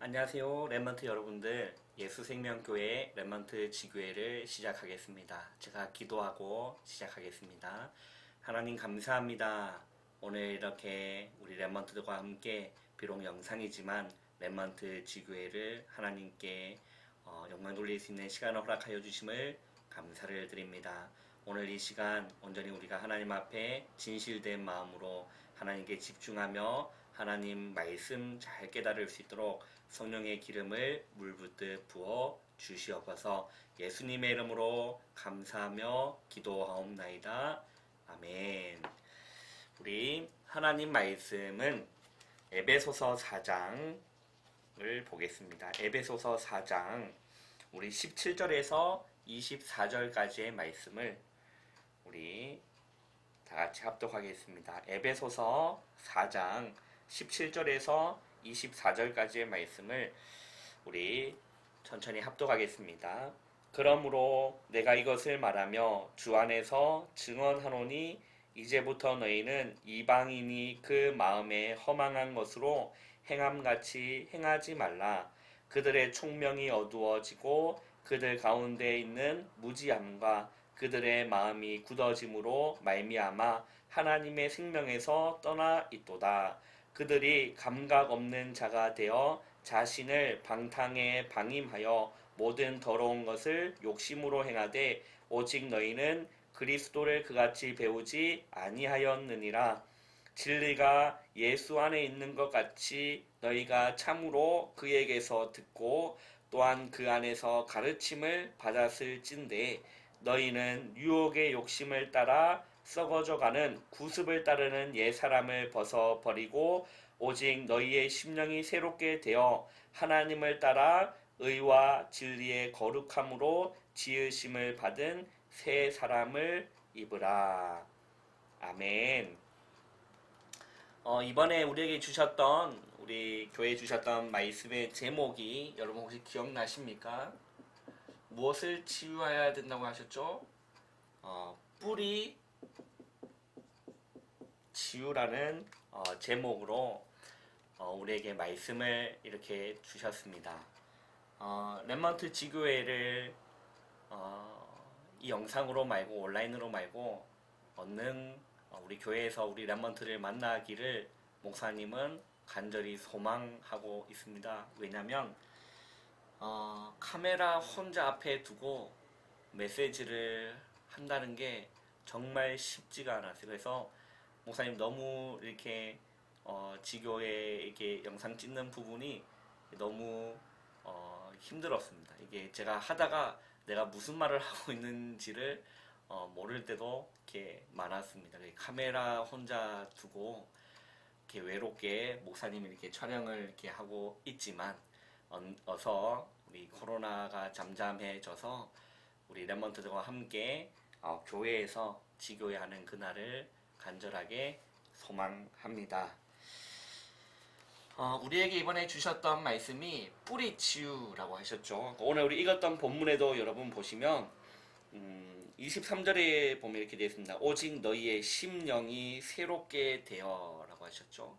안녕하세요, 랩먼트 여러분들. 예수생명교회 랩먼트 지교회를 시작하겠습니다. 제가 기도하고 시작하겠습니다. 하나님 감사합니다. 오늘 이렇게 우리 랩먼트들과 함께 비록 영상이지만 랩먼트 지교회를 하나님께 영광 돌릴 수 있는 시간을 허락하여 주심을 감사를 드립니다. 오늘 이 시간 온전히 우리가 하나님 앞에 진실된 마음으로 하나님께 집중하며 하나님 말씀 잘 깨달을 수 있도록 성령의 기름을 물붓듯 부어 주시옵소서. 예수님의 이름으로 감사하며 기도하옵나이다. 아멘. 우리 하나님 말씀은 에베소서 4장을 보겠습니다. 에베소서 4장 우리 17절에서 24절까지의 말씀을 우리 다 같이 합독하겠습니다. 에베소서 4장 17절에서 24절까지의 말씀을 우리 천천히 합독하겠습니다. 그러므로 내가 이것을 말하며 주 안에서 증언하노니 이제부터 너희는 이방인이 그 마음에 허망한 것으로 행함같이 행하지 말라. 그들의 총명이 어두워지고 그들 가운데 있는 무지함과 그들의 마음이 굳어짐으로 말미암아 하나님의 생명에서 떠나 있도다. 그들이 감각 없는 자가 되어 자신을 방탕에 방임하여 모든 더러운 것을 욕심으로 행하되 오직 너희는 그리스도를 그같이 배우지 아니하였느니라. 진리가 예수 안에 있는 것 같이 너희가 참으로 그에게서 듣고 또한 그 안에서 가르침을 받았을진데 너희는 유혹의 욕심을 따라 썩어져가는 구습을 따르는 옛사람을 벗어버리고 오직 너희의 심령이 새롭게 되어 하나님을 따라 의와 진리의 거룩함으로 지으심을 받은 새 사람을 입으라. 아멘. 이번에 우리에게 주셨던 우리 교회에 주셨던 말씀의 제목이 여러분 혹시 기억나십니까? 무엇을 치유해야 된다고 하셨죠? 뿌리 치유라는 제목으로 우리에게 말씀을 이렇게 주셨습니다. 랩먼트 지교회를 이 영상으로 말고 온라인으로 말고 얻는 우리 교회에서 우리 랩먼트를 만나기를 목사님은 간절히 소망하고 있습니다. 왜냐하면 카메라 혼자 앞에 두고 메시지를 한다는 게 정말 쉽지가 않았어요. 그래서 목사님 너무 이렇게 지교에 이렇게 영상 찍는 부분이 너무 힘들었습니다. 이게 제가 하다가 내가 무슨 말을 하고 있는지를 모를 때도 이렇게 많았습니다. 카메라 혼자 두고 이렇게 외롭게 목사님이 이렇게 촬영을 이렇게 하고 있지만 어서 우리 코로나가 잠잠해져서 우리 랩먼트들과 함께 교회에서 지교회 하는 그날을 간절하게 소망합니다. 우리에게 이번에 주셨던 말씀이 뿌리치유라고 하셨죠. 오늘 우리 읽었던 본문에도 여러분 보시면 23절에 보면 이렇게 되어 있습니다. 오직 너희의 심령이 새롭게 되어라고 하셨죠.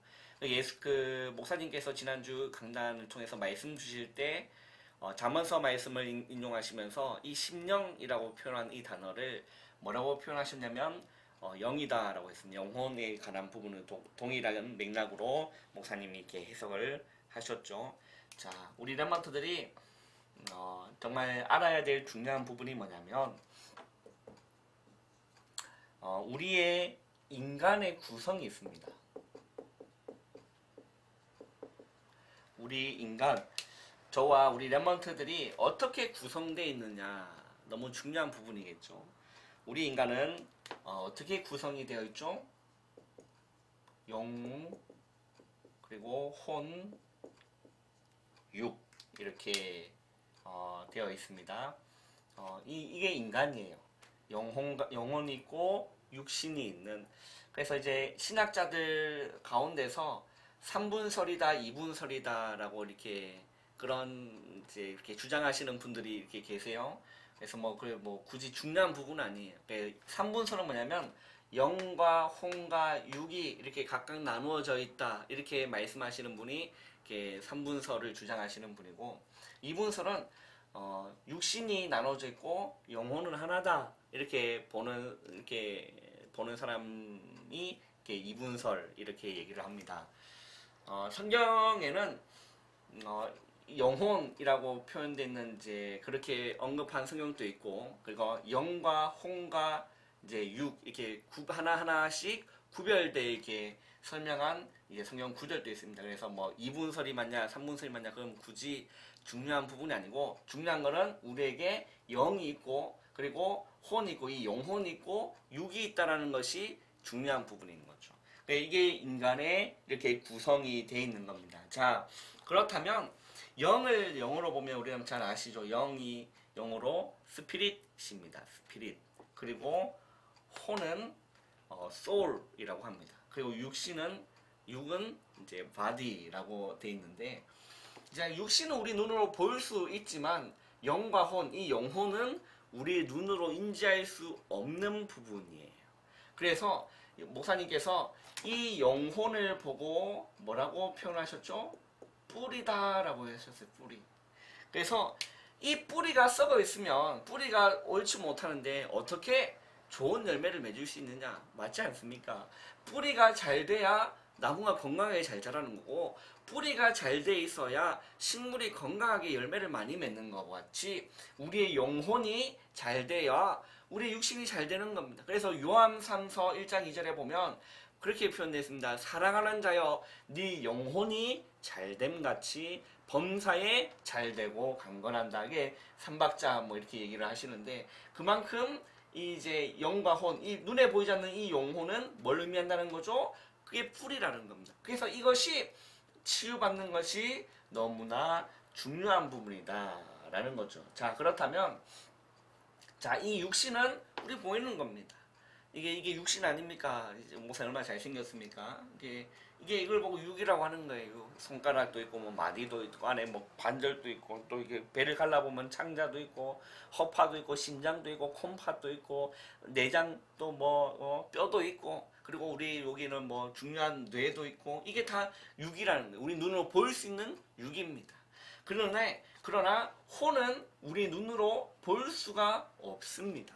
목사님께서 지난주 강단을 통해서 말씀 주실 때 잠언서 말씀을 인용하시면서 이 심령이라고 표현한 이 단어를 뭐라고 표현하셨냐면 영이다 라고 했습니다. 영혼에 관한 부분은 동일한 맥락으로 목사님이 이렇게 해석을 하셨죠. 자, 우리 랩먼트들이 정말 알아야 될 중요한 부분이 뭐냐면 우리의 인간의 구성이 있습니다. 우리 인간, 저와 우리 랩먼트들이 어떻게 구성되어 있느냐 너무 중요한 부분이겠죠. 우리 인간은 어떻게 구성이 되어 있죠? 영, 그리고 혼, 육 이렇게 되어 있습니다. 이게 인간이에요. 영혼이 있고 육신이 있는. 그래서 이제 신학자들 가운데서 3분설이다, 2분설이다라고 이렇게 그런 이제 이렇게 주장하시는 분들이 이렇게 계세요. 그래서 뭐 굳이 중요한 부분은 아니에요. 3분설은 뭐냐면 영과 혼과 육이 이렇게 각각 나누어져 있다 이렇게 말씀하시는 분이 이렇게 삼분설을 주장하시는 분이고, 이분설은 육신이 나눠져 있고 영혼은 하나다 이렇게 보는 사람이 이렇게 이분설 이렇게 얘기를 합니다. 성경에는 영혼이라고 표현되어 있는 이제 그렇게 언급한 성경도 있고, 그리고 영과 혼과 이제 육 이렇게 하나하나씩 구별되어 이렇게 설명한 이제 성경 구절도 있습니다. 그래서 뭐 이분설이 맞냐, 삼분설이 맞냐, 그건 굳이 중요한 부분이 아니고, 중요한 거는 우리에게 영이 있고, 그리고 혼이 있고, 이 영혼이 있고, 육이 있다라는 것이 중요한 부분인 거죠. 이게 인간의 이렇게 구성이 되어 있는 겁니다. 자, 그렇다면 영을 영어로 보면 우리는 잘 아시죠? 영이 영어로 스피릿입니다. 스피릿. 그리고 혼은 soul이라고 합니다. 그리고 육은 이제 body라고 되어 있는데, 이제 육신은 우리 눈으로 볼 수 있지만 영과 혼, 이 영혼은 우리 눈으로 인지할 수 없는 부분이에요. 그래서 목사님께서 이 영혼을 보고 뭐라고 표현하셨죠? 뿌리다라고 하셨어요. 뿌리. 그래서 이 뿌리가 썩어 있으면 뿌리가 옳지 못하는데 어떻게 좋은 열매를 맺을 수 있느냐? 맞지 않습니까? 뿌리가 잘 돼야 나무가 건강하게 잘 자라는 거고, 뿌리가 잘 돼 있어야 식물이 건강하게 열매를 많이 맺는 것과 같이 우리의 영혼이 잘 돼야 우리 육신이 잘 되는 겁니다. 그래서 요한삼서 1장 2절에 보면 그렇게 표현되어 있습니다. 사랑하는 자여, 네 영혼이 잘됨 같이 범사에 잘되고 강건한다. 이게 삼박자 뭐 이렇게 얘기를 하시는데, 그만큼 이제 영과 혼, 이 눈에 보이지 않는 이 영혼은 뭘 의미한다는 거죠? 그게 뿌리라는 겁니다. 그래서 이것이 치유받는 것이 너무나 중요한 부분이다라는 거죠. 자, 그렇다면 자, 이 육신은 우리 보이는 겁니다. 이게 육신 아닙니까? 목사 얼마나 잘생겼습니까? 이게 이걸 보고 육이라고 하는 거예요. 손가락도 있고, 뭐 마디도 있고, 안에 뭐 관절도 있고, 또 이게 배를 갈라보면 창자도 있고, 허파도 있고, 심장도 있고, 콩팥도 있고, 내장도 뭐 뼈도 있고, 그리고 우리 여기는 뭐 중요한 뇌도 있고, 이게 다 육이라는 거예요. 우리 눈으로 볼 수 있는 육입니다. 그러나 혼은 우리 눈으로 볼 수가 없습니다.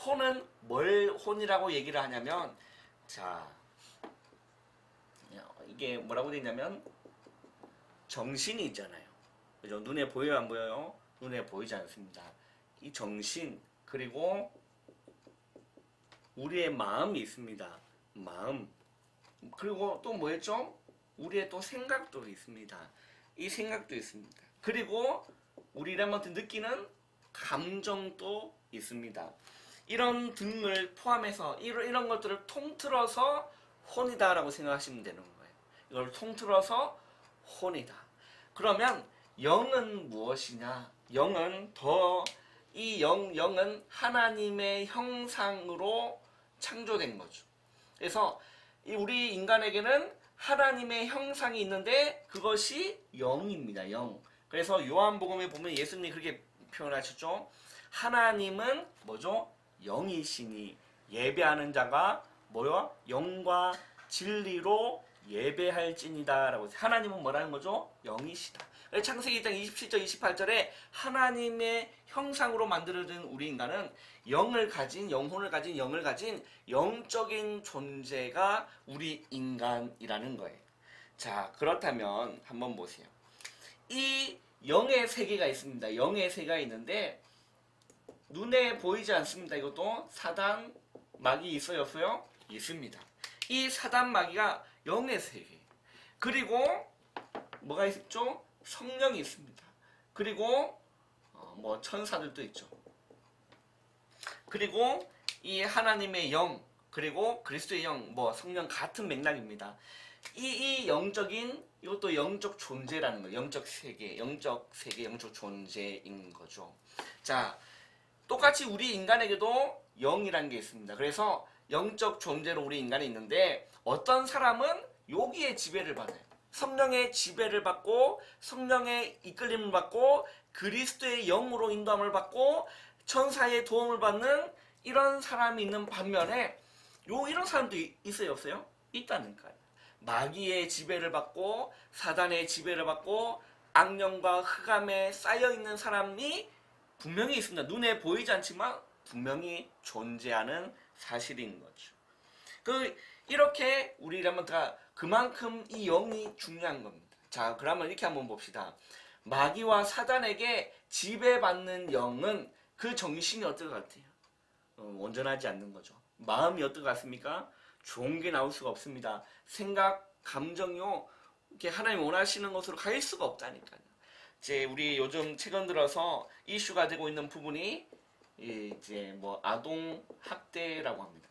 혼은 뭘 혼이라고 얘기를 하냐면, 자, 이게 뭐라고 되어 있냐면 정신이 있잖아요. 그죠? 눈에 보여요, 안 보여요? 눈에 보이지 않습니다. 이 정신, 그리고 우리의 마음이 있습니다. 마음. 그리고 또 뭐였죠? 우리의 또 생각도 있습니다. 이 생각도 있습니다. 그리고 우리가 느끼는 감정도 있습니다. 이런 등을 포함해서 이런 것들을 통틀어서 혼이다라고 생각하시면 되는 거예요. 이걸 통틀어서 혼이다. 그러면 영은 무엇이냐? 영은 영은 하나님의 형상으로 창조된 거죠. 그래서 우리 인간에게는 하나님의 형상이 있는데 그것이 영입니다. 영. 그래서 요한복음에 보면 예수님이 그렇게 표현하셨죠. 하나님은 뭐죠? 영이시니 예배하는 자가 뭐요? 영과 진리로 예배할지니다 라고. 하나님은 뭐라는 거죠? 영이시다. 창세기 1장 27절 28절에 하나님의 형상으로 만들어진 우리 인간은 영혼을 가진 영적인 존재가 우리 인간이라는 거예요. 자, 그렇다면 한번 보세요. 이 영의 세계가 있습니다. 영의 세계가 있는데 눈에 보이지 않습니다. 이것도 사단 마귀 있어요, 없어요? 있습니다. 이 사단 마귀가 영의 세계. 그리고 뭐가 있죠? 성령이 있습니다. 그리고 뭐 천사들도 있죠. 그리고 이 하나님의 영, 그리고 그리스도의 영, 뭐 성령 같은 맥락입니다. 이 영적인, 이것도 영적 존재라는 거예요. 영적 세계, 영적 존재인 거죠. 자, 똑같이 우리 인간에게도 영이라는 게 있습니다. 그래서 영적 존재로 우리 인간이 있는데, 어떤 사람은 여기에 지배를 받아요. 성령의 지배를 받고, 성령의 이끌림을 받고, 그리스도의 영으로 인도함을 받고, 천사의 도움을 받는 이런 사람이 있는 반면에, 이런 사람도 있어요, 없어요? 있다니까요. 마귀의 지배를 받고 사단의 지배를 받고 악령과 흑암에 쌓여 있는 사람이 분명히 있습니다. 눈에 보이지 않지만 분명히 존재하는 사실인 거죠. 이렇게 우리라면 다 그만큼 이 영이 중요한 겁니다. 자, 그러면 이렇게 한번 봅시다. 마귀와 사단에게 지배받는 영은 그 정신이 어떨 것 같아요? 온전하지 않는 거죠. 마음이 어떨 것 같습니까? 좋은 게 나올 수가 없습니다. 생각, 감정이요, 이렇게 하나님 원하시는 것으로 갈 수가 없다니까요. 이제 우리 요즘 최근 들어서 이슈가 되고 있는 부분이 이제 뭐 아동 학대라고 합니다.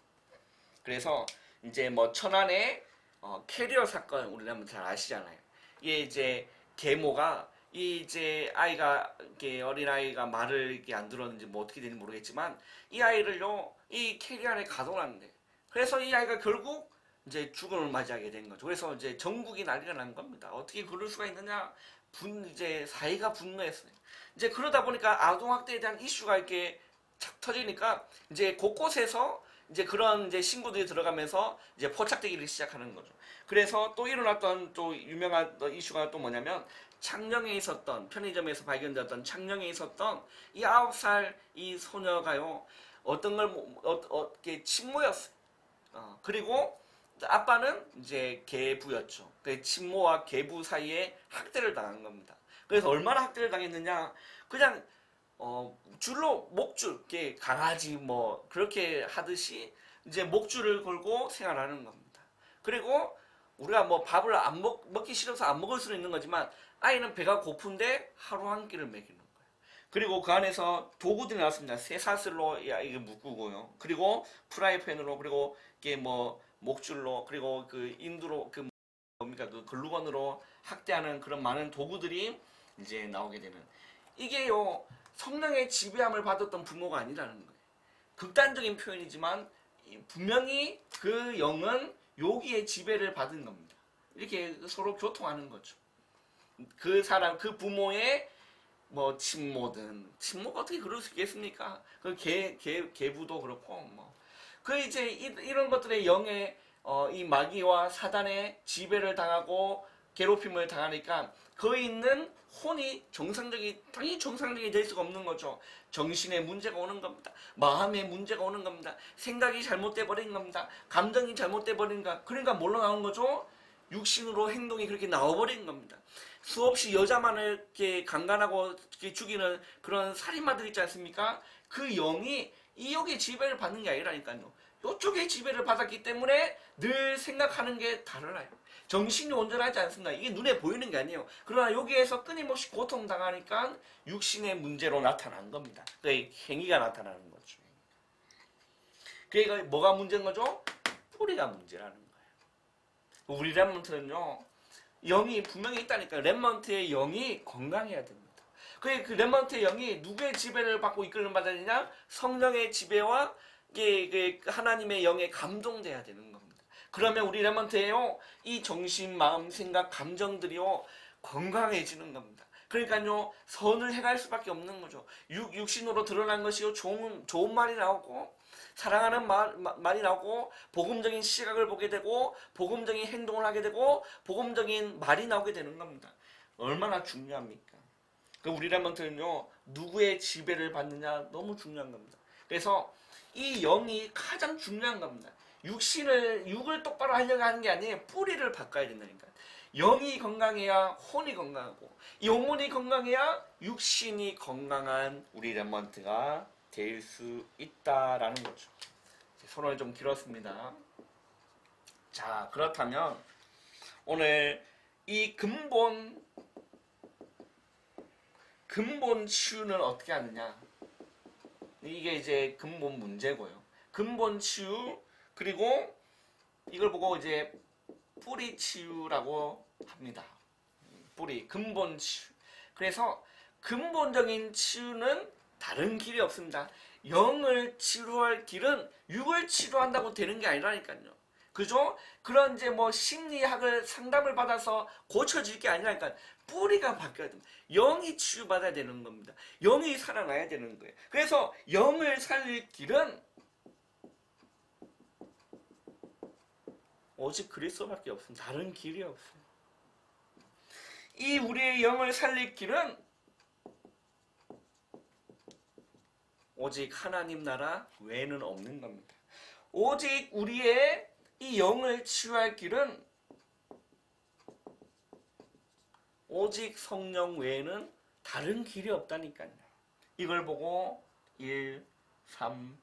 그래서 이제 뭐 천안의 캐리어 사건 우리라면 잘 아시잖아요. 이게 이제 계모가 이제 아이가 이렇게 어린 아이가 말을 이렇게 안 들었는지 뭐 어떻게 되는지 모르겠지만 이 아이를요 이 캐리어 안에 가둬놨는데 그래서 이 아이가 결국 이제 죽음을 맞이하게 된 거죠. 그래서 이제 전국이 난리가 난 겁니다. 어떻게 그럴 수가 있느냐? 이제 사회가 분노했어요. 이제 그러다 보니까 아동학대에 대한 이슈가 이렇게 착 터지니까 이제 곳곳에서 이제 그런 이제 신고들이 들어가면서 이제 포착되기를 시작하는 거죠. 그래서 또 일어났던 또 유명한 이슈가 또 뭐냐면 창녕에 있었던 편의점에서 발견되었던 창녕에 있었던 이 9살 이 소녀가요 어떤 걸 이렇게 친모였어요. 그리고 아빠는 이제 계부였죠. 그 친모와 계부 사이에 학대를 당한 겁니다. 그래서 얼마나 학대를 당했느냐? 그냥 줄로 목줄, 이렇게 강아지 뭐 그렇게 하듯이 이제 목줄을 걸고 생활하는 겁니다. 그리고 우리가 뭐 밥을 먹기 싫어서 안 먹을 수는 있는 거지만 아이는 배가 고픈데 하루 한 끼를 먹이는 거예요. 그리고 그 안에서 도구들이 나왔습니다. 쇠사슬로 이게 묶고요. 그리고 프라이팬으로 그리고 이게 뭐 목줄로 그리고 그 인두로 그 뭡니까 그 글루건으로 학대하는 그런 많은 도구들이 이제 나오게 되는 이게요 성령의 지배함을 받았던 부모가 아니라는 거예요. 극단적인 표현이지만 분명히 그 영은 요기의 지배를 받은 겁니다. 이렇게 서로 교통하는 거죠. 그 사람 그 부모의 뭐 친모든 친모가 어떻게 그럴 수 있겠습니까? 그 계부도 그렇고 뭐 그 이제 이런 것들의 영의 이 마귀와 사단의 지배를 당하고 괴롭힘을 당하니까 그 있는 혼이 당연히 정상적이 될 수가 없는 거죠. 정신에 문제가 오는 겁니다. 마음에 문제가 오는 겁니다. 생각이 잘못돼 버린 겁니다. 감정이 잘못돼 버린 거. 그러니까 뭘로 나온 거죠? 육신으로 행동이 그렇게 나와버린 겁니다. 수없이 여자만을 이렇게 강간하고 이렇게 죽이는 그런 살인마들 있지 않습니까? 그 영이 이 영의 지배를 받는 게 아니라니까요. 이쪽의 지배를 받았기 때문에 늘 생각하는 게 달라요. 정신이 온전하지 않습니다. 이게 눈에 보이는 게 아니에요. 그러나 여기에서 끊임없이 고통당하니까 육신의 문제로 나타난 겁니다. 그 행위가 나타나는 거죠. 그러니까 뭐가 문제인 거죠? 뿌리가 문제라는 거예요. 우리 렘넌트는요. 영이 분명히 있다니까요. 렘넌트의 영이 건강해야 됩니다. 그 렘넌트의 영이 누구의 지배를 받고 이끌림 받느냐? 성령의 지배와 하나님의 영에 감동돼야 되는 겁니다. 그러면 우리 렘넌트에요. 이 정신, 마음, 생각, 감정들이요. 건강해지는 겁니다. 그러니까요. 선을 행할 수밖에 없는 거죠. 육신으로 드러난 것이요. 좋은 말이 나오고 사랑하는 말이 나오고 복음적인 시각을 보게 되고 복음적인 행동을 하게 되고 복음적인 말이 나오게 되는 겁니다. 얼마나 중요합니까? 우리 렘넌트는요. 누구의 지배를 받느냐 너무 중요한 겁니다. 그래서 이 영이 가장 중요한 겁니다. 육을 똑바로 하려고 하는 게 아니에요. 뿌리를 바꿔야 된다니까. 영이 건강해야 혼이 건강하고 영혼이 건강해야 육신이 건강한 우리 렘넌트가 될 수 있다라는 거죠. 서론이 좀 길었습니다. 자, 그렇다면 오늘 이 근본 치유는 어떻게 하느냐? 이게 이제 근본 문제고요. 근본 치유 그리고 이걸 보고 이제 뿌리 치유라고 합니다. 뿌리 근본 치유. 그래서 근본적인 치유는 다른 길이 없습니다. 영을 치료할 길은 육을 치료한다고 되는 게 아니라니까요. 그죠? 그런 이제 뭐 심리학을 상담을 받아서 고쳐질 게 아니라니까 뿌리가 바뀌어야 됩니다. 영이 치유받아야 되는 겁니다. 영이 살아나야 되는 거예요. 그래서 영을 살릴 길은 오직 그리스도밖에 없습니다. 다른 길이 없어요. 이 우리의 영을 살릴 길은 오직 하나님 나라 외에는 없는 겁니다. 오직 우리의 이 영을 치유할 길은 오직 성령 외에는 다른 길이 없다니까요. 이걸 보고 1, 3,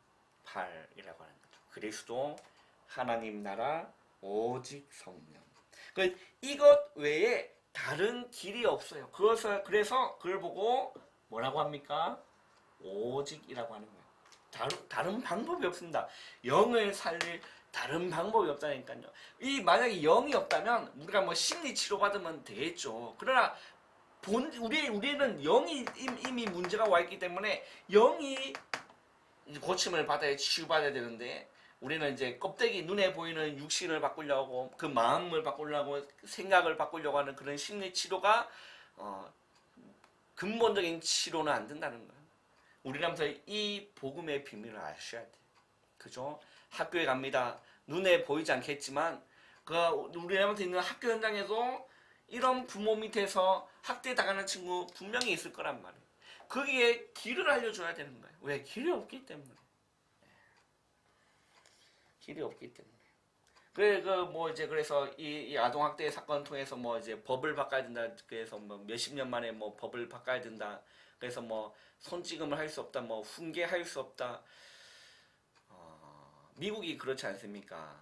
8이라고 하는 거죠. 그리스도, 하나님 나라, 오직 성령. 이것 외에 다른 길이 없어요. 그래서 그걸 보고 뭐라고 합니까? 오직이라고 하는 거예요. 다른 방법이 없습니다. 영을 살릴 다른 방법이 없다니까요. 만약에 영이 없다면 우리가 뭐 심리 치료 받으면 되겠죠. 그러나 우리는 영이 이미 문제가 와 있기 때문에 영이 고침을 받아야 치유받아야 되는데 우리는 이제 껍데기 눈에 보이는 육신을 바꾸려고 그 마음을 바꾸려고 생각을 바꾸려고 하는 그런 심리 치료가 근본적인 치료는 안 된다는 거예요. 우리라면서 이 복음의 비밀을 아셔야 돼요. 그죠? 학교에 갑니다. 눈에 보이지 않겠지만 우리라면서 있는 학교 현장에도 이런 부모 밑에서 학대당하는 친구 분명히 있을 거란 말이에요. 거기에 길을 알려줘야 되는 거예요. 왜? 길이 없기 때문에. 길이 없기 때문에. 그래서 이 아동학대 사건 통해서 뭐 이제 법을 바꿔야 된다. 그래서 뭐 몇십 년 만에 뭐 법을 바꿔야 된다. 그래서 뭐 손찌검을 할 수 없다. 뭐 훈계할 수 없다. 미국이 그렇지 않습니까?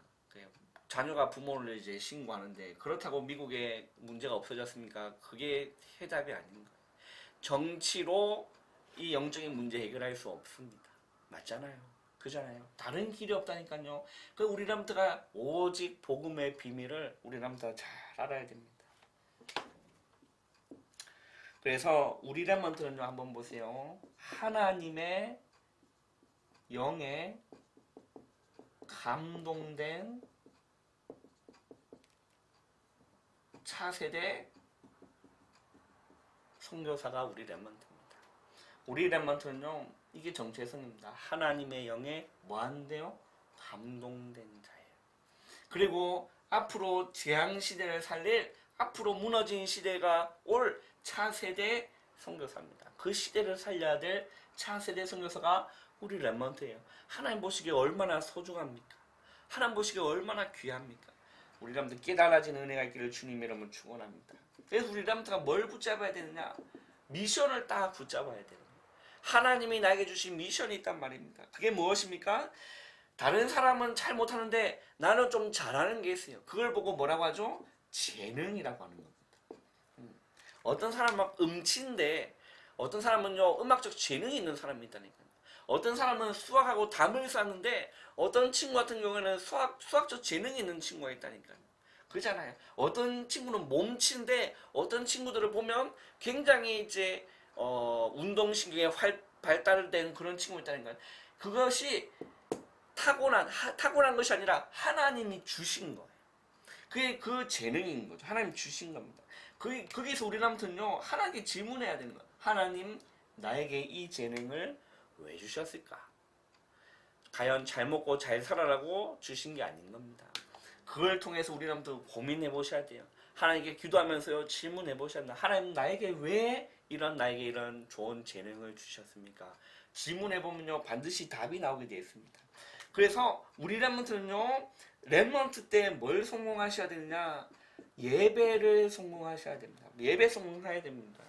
자녀가 부모를 이제 신고하는데 그렇다고 미국에 문제가 없어졌습니까? 그게 해답이 아닌 거예요. 정치로 이 영적인 문제 해결할 수 없습니다. 맞잖아요. 그잖아요. 다른 길이 없다니까요. 우리 남자가 오직 복음의 비밀을 우리 남자가 잘 알아야 됩니다. 그래서 우리 랩먼트는요, 한번 보세요. 하나님의 영에 감동된 차세대 선교사가 우리 랩먼트입니다. 우리 랩먼트는요, 이게 정체성입니다. 하나님의 영에 뭐한대요? 감동된 자예요. 그리고 앞으로 재앙시대를 살릴 앞으로 무너진 시대가 올 차세대 선교사입니다. 그 시대를 살려야 될 차세대 선교사가 우리 랩먼트예요. 하나님 보시기에 얼마나 소중합니까? 하나님 보시기에 얼마나 귀합니까? 우리 랩먼트 깨달아진 은혜가 있기를 주님의 이름으로 축원합니다. 그래서 우리 랩먼트가 뭘 붙잡아야 되느냐? 미션을 딱 붙잡아야 돼요. 하나님이 나에게 주신 미션이 있단 말입니다. 그게 무엇입니까? 다른 사람은 잘 못하는데 나는 좀 잘하는 게 있어요. 그걸 보고 뭐라고 하죠? 재능이라고 하는 겁니다. 어떤 사람은 막 음치인데 어떤 사람은요 음악적 재능이 있는 사람이 있다니까요. 어떤 사람은 수학하고 담을 쌓는데 어떤 친구 같은 경우에는 수학적 재능이 있는 친구가 있다니까요. 그렇잖아요. 어떤 친구는 몸치인데 어떤 친구들을 보면 굉장히 이제 운동신경에 발달된 그런 친구가 있다는 거예요. 그것이 타고난 것이 아니라 하나님이 주신 거예요. 그게 그 재능인 거죠. 하나님 주신 겁니다. 거기서 우리 남편은요, 하나님께 질문해야 되는 거예요. 하나님, 나에게 이 재능을 왜 주셨을까? 과연 잘 먹고 잘 살아라고 주신 게 아닌 겁니다. 그걸 통해서 우리 남편 고민해 보셔야 돼요. 하나님께 기도하면서요, 질문해 보셔야 됩니다. 하나님, 나에게 나에게 이런 좋은 재능을 주셨습니까? 질문해 보면요, 반드시 답이 나오게 되어 있습니다. 그래서 우리 랩먼트는요, 랩먼트 때 뭘 성공하셔야 되느냐? 예배를 성공하셔야 됩니다. 예배 성공해야 됩니다.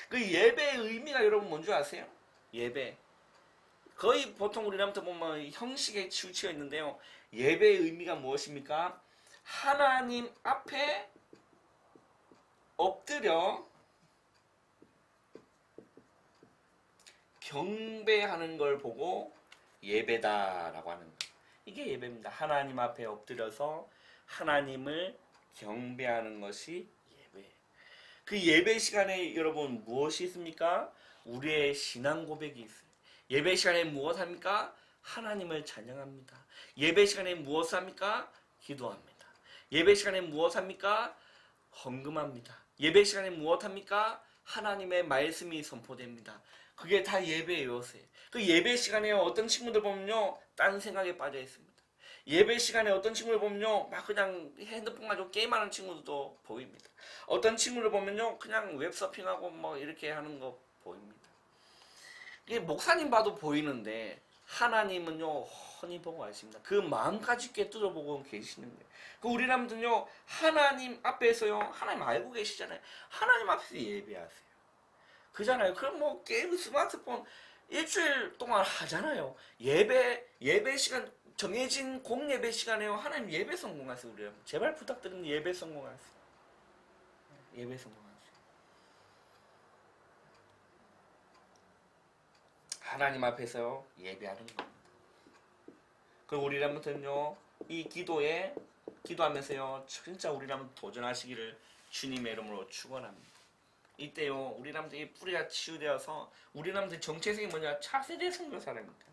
그 예배의 의미가 여러분 뭔지 아세요? 예배. 거의 보통 우리 랩먼트 보면 형식에 치우쳐 있는데요. 예배의 의미가 무엇입니까? 하나님 앞에 엎드려 경배하는 걸 보고 예배다라고 하는 거예요. 이게 예배입니다. 하나님 앞에 엎드려서 하나님을 경배하는 것이 예배. 그 예배 시간에 여러분 무엇이 있습니까? 우리의 신앙 고백이 있어요. 예배 시간에 무엇 합니까? 하나님을 찬양합니다. 예배 시간에 무엇 합니까? 기도합니다. 예배 시간에 무엇 합니까? 헌금합니다. 예배 시간에 무엇 합니까? 하나님의 말씀이 선포됩니다. 그게 다 예배의 요소예요. 그 예배 시간에 어떤 친구들 보면요, 딴 생각에 빠져 있습니다. 예배 시간에 어떤 친구를 보면요, 막 그냥 핸드폰 가지고 게임하는 친구들도 보입니다. 어떤 친구를 보면요, 그냥 웹서핑하고 뭐 이렇게 하는 거 보입니다. 이게 목사님 봐도 보이는데 하나님은요 훤히 보고 계십니다. 그 마음까지 꿰뚫어 보고 계시는데 그 우리람들요 하나님 앞에서요 하나님 알고 계시잖아요. 하나님 앞에서 예배하세요. 그잖아요. 그럼 뭐 게임 스마트폰 일주일 동안 하잖아요. 예배 시간 정해진 공예배 시간에요. 하나님 예배 성공하세요. 우리 제발 부탁드립니다. 예배 성공하세요. 예배 성공하세요. 하나님 앞에서 예배하는 겁니다. 그럼 우리라면요 이 기도에 기도하면서요 진짜 우리라면 도전하시기를 주님의 이름으로 축원합니다. 이때요 우리라면이 뿌리가 치유되어서 우리라면 정체성이 뭐냐 차세대 선교사랍니다.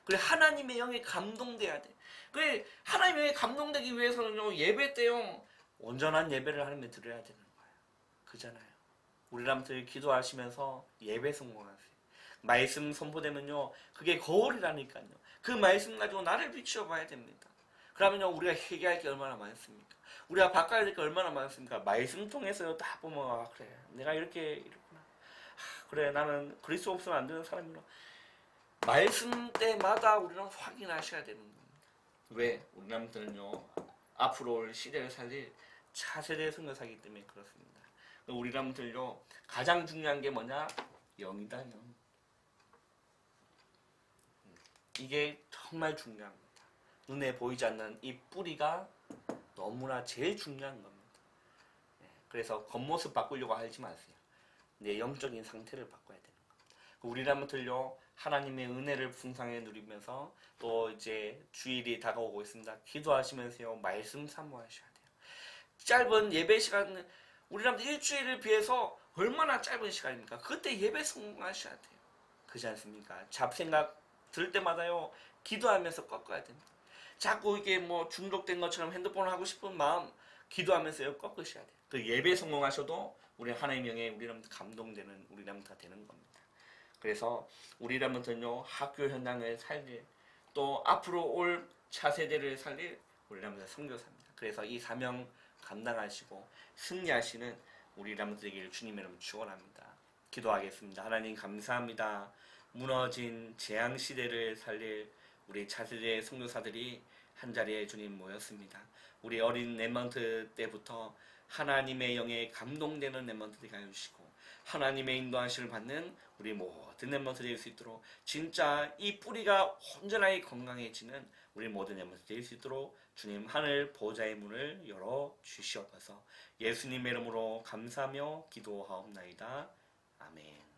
그래 하나님의 영에 감동돼야 돼. 그래 하나님의 영에 감동되기 위해서는요 예배 때요 온전한 예배를 하나님께 드려야 되는 거예요. 그잖아요. 우리라면들 기도하시면서 예배 성공하세요. 말씀 선포되면요 그게 거울이라니까요. 그 말씀 가지고 나를 비추어 봐야 됩니다. 그러면요 우리가 회개할 게 얼마나 많습니까? 우리가 바꿔야 될 게 얼마나 많습니까? 말씀 통해서요 다 보면 아 그래 내가 이렇구나. 그래 나는 그리스도 없으면 안 되는 사람이구나. 말씀 때마다 우리는 확인하셔야 되는 겁니다. 왜? 우리 남들은요 앞으로 올 시대를 살릴 차세대 선교사이기 때문에 그렇습니다. 우리 남들요 가장 중요한 게 뭐냐? 영이다 영. 이게 정말 중요한 겁니다. 눈에 보이지 않는 이 뿌리가 너무나 제일 중요한 겁니다. 그래서 겉모습 바꾸려고 하지 마세요. 내 영적인 상태를 바꿔야 되는 겁니다. 우리라면들요 하나님의 은혜를 풍성하게 누리면서 또 이제 주일이 다가오고 있습니다. 기도하시면서요 말씀 사모하셔야 돼요. 짧은 예배 시간 우리라면 일주일을 비해서 얼마나 짧은 시간입니까? 그때 예배 성공하셔야 돼요. 그렇지 않습니까? 잡생각 들 때마다요 기도하면서 꺾어야 됩니다. 자꾸 이게 뭐 중독된 것처럼 핸드폰을 하고 싶은 마음 기도하면서요 꺾으셔야 돼요. 그 예배 성공하셔도 우리 하나님의 영에 우리라면 감동되는 우리라면 다 되는 겁니다. 그래서 우리라면은요 학교 현장을 살릴 또 앞으로 올 차세대를 살릴 우리라면 선교사입니다. 그래서 이 사명 감당하시고 승리하시는 우리라면 되기를 주님의 이름으로 축원합니다. 기도하겠습니다. 하나님 감사합니다. 무너진 재앙 시대를 살릴 우리 차세대 선교사들이 한자리에 주님 모였습니다. 우리 어린 랩먼트 때부터 하나님의 영에 감동되는 랩먼트들이 가주시고 하나님의 인도하심을 받는 우리 모든 랩먼트 될 수 있도록 진짜 이 뿌리가 온전하게 건강해지는 우리 모든 랩먼트 될 수 있도록 주님 하늘 보좌의 문을 열어 주시옵소서. 예수님의 이름으로 감사하며 기도하옵나이다. 아멘.